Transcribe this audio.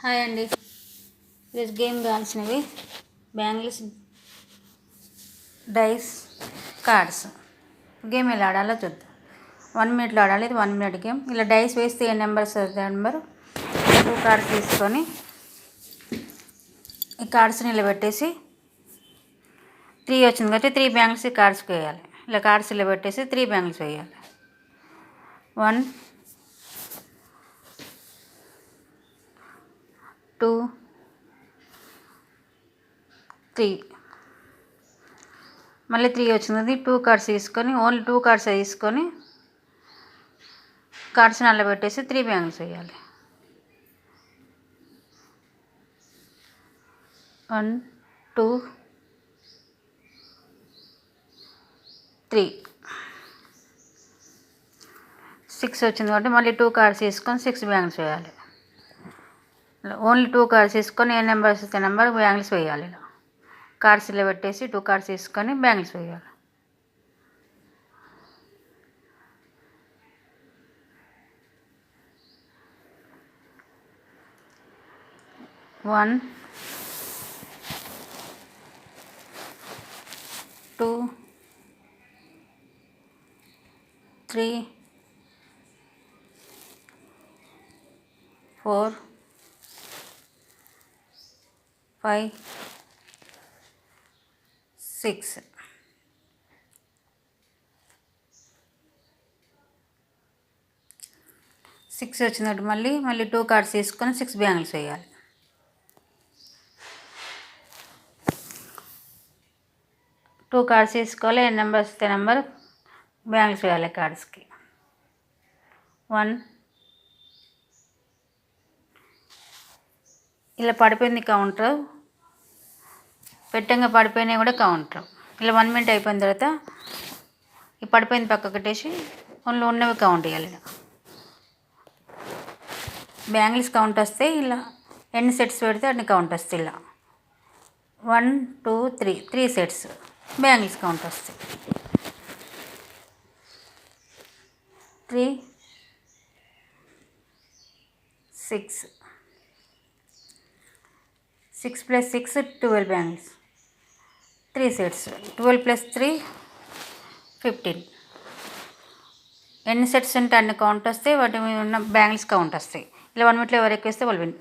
Hi అండి. ఈరోజు game కావాల్సినవి బ్యాంగిల్స్, డైస్, కార్డ్స్. గేమ్ ఎలా ఆడాలో చూద్దాం. 1 minute ఆడాలి. ఇది 1 minute గేమ్. ఇలా డైస్ వేస్తే ఏ నెంబర్స్ నెంబర్ 2 కార్డ్స్ తీసుకొని ఈ కార్డ్స్ని ఇలా పెట్టేసి 3 వచ్చింది కాబట్టి 3 బ్యాంగిల్స్ ఈ కార్డ్స్కి వేయాలి. ఇలా కార్డ్స్ ఇలా పెట్టేసి 3 బ్యాంగిల్స్ వేయాలి. 1 2 3 మళ్ళీ 3 వచ్చింది. 2 కార్డ్స్ తీసుకొని ఓన్లీ 2 కార్డ్స్ తీసుకొని కార్డ్స్ని అలా పెట్టేసి 3 బ్యాంగిల్స్ వేయాలి. 1 2 3 6 వచ్చింది కాబట్టి మళ్ళీ 2 కార్డ్స్ తీసుకొని 6 బ్యాంగిల్స్ వేయాలి. ఓన్లీ 2 కార్డ్స్ తీసుకొని ఏ నెంబర్స్ వస్తే నెంబర్ బ్యాంగిల్స్ వేయాలి. ఇలా కార్డ్స్ ఇలా పెట్టేసి 2 కార్డ్స్ తీసుకొని బ్యాంగిల్స్ వేయాలి. 1 2 3 4 5 6 6 వచ్చినట్టు మళ్ళీ 2 కార్డ్స్ తీసుకొని 6 బ్యాంగిల్స్ వేయాలి. 2 కార్డ్స్ తీసుకోవాలి. ఏ నెంబర్ వస్తే నెంబర్ బ్యాంగిల్స్ వేయాలి కార్డ్స్కి. 1 ఇలా పడిపోయింది కౌంటర్, పెట్టంగా పడిపోయినాయి కూడా కౌంటర్. ఇలా 1 minute అయిపోయిన తర్వాత ఈ పడిపోయింది పక్కకు కట్టేసి ఓన్లీ ఉన్నవి కౌంట్ చేయాలి. ఇలా బ్యాంగిల్స్ కౌంట్ వస్తే ఇలా ఎన్ని సెట్స్ పెడితే అన్ని కౌంట్ వస్తాయి. ఇలా 1 2 3 సెట్స్ బ్యాంగిల్స్ కౌంట్ వస్తాయి. 3 6 6 + 6 12 బ్యాంగిల్స్, 3 సెట్స్. 12 + 3 15. ఎన్ని సెట్స్ ఉంటే అన్ని కౌంట్ వస్తాయి, వాటి మీద ఉన్న బ్యాంగిల్స్ కౌంట్ వస్తాయి. ఇలా 1 minute ఎవరు ఎక్కువ వేస్తే వాళ్ళు విన్.